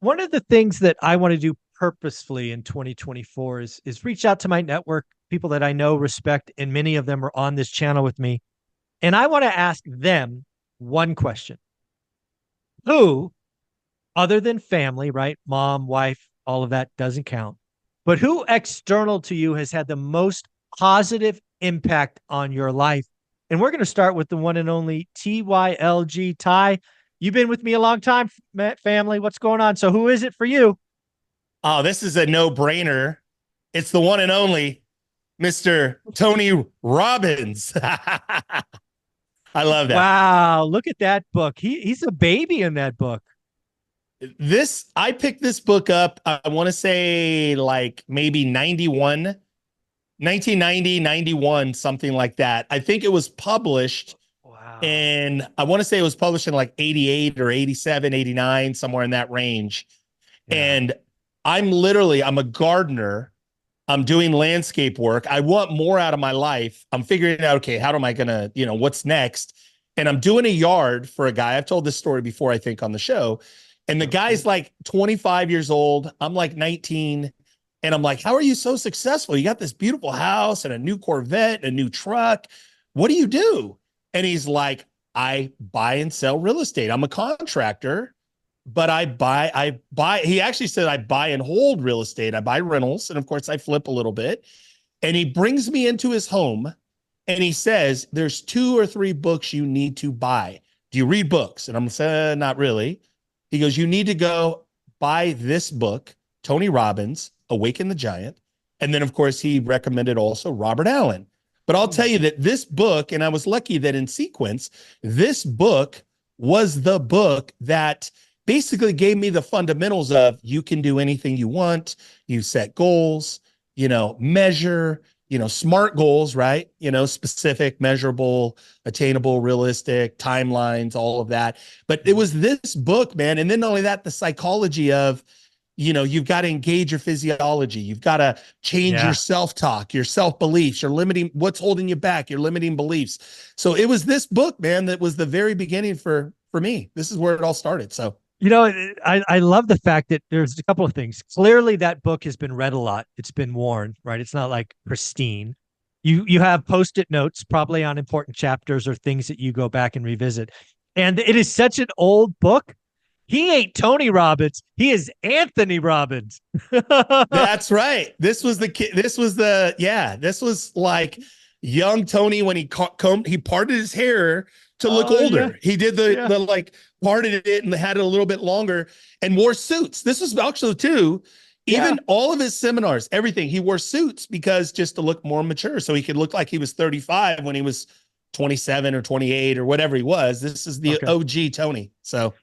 one of the things that I want to do purposefully in 2024 is reach out to my network, people that I know, respect, and many of them are on this channel with me. And I want to ask them one question. Who, other than family, right? Mom, wife, all of that doesn't count. But who external to you has had the most positive impact on your life? And we're going to start with the one and only TYLG. Ty, you've been with me a long time, family. What's going on? So who is it for you? Oh, this is a no-brainer. It's the one and only Mr. Tony Robbins. I love that. Wow, look at that book. He's a baby in that book. I picked this book up, I want to say like maybe 1990, 91, something like that. I think it was published Wow. and I want to say it was published in like 88 or 87, 89, somewhere in that range. Yeah. And I'm a gardener. I'm doing landscape work. I want more out of my life. I'm figuring out, okay, how am I going to, what's next? And I'm doing a yard for a guy. I've told this story before, I think, on the show. And the guy's like 25 years old. I'm like 19. And I'm like, how are you so successful? You got this beautiful house and a new Corvette, and a new truck. What do you do? And he's like, I buy and sell real estate. I'm a contractor, but he actually said I buy and hold real estate. I buy rentals. And of course I flip a little bit. And he brings me into his home and he says, there's 2 or 3 books you need to buy. Do you read books? And I'm saying, not really. He goes, you need to go buy this book, Tony Robbins, Awaken the Giant. And then of course he recommended also Robert Allen. But I'll tell you that this book, and I was lucky that in sequence, this book was the book that basically gave me the fundamentals of you can do anything you want. You set goals, measure, smart goals, right? Specific, measurable, attainable, realistic, timelines, all of that. But it was this book, man. And then not only that, the psychology of, you've got to engage your physiology. You've got to change your self-talk, your self-beliefs, your limiting, what's holding you back, your limiting beliefs. So it was this book, man, that was the very beginning for me. This is where it all started. So I love the fact that there's a couple of things. Clearly, that book has been read a lot. It's been worn, right? It's not like pristine. You have post-it notes probably on important chapters or things that you go back and revisit. And it is such an old book. He ain't Tony Robbins. He is Anthony Robbins. that's right. This was the kid. This was like young Tony when he he parted his hair to look older. Yeah. He did the like parted it and had it a little bit longer and wore suits. This was actually too, even all of his seminars, everything, he wore suits because just to look more mature. So he could look like he was 35 when he was 27 or 28 or whatever he was. This is the OG Tony. So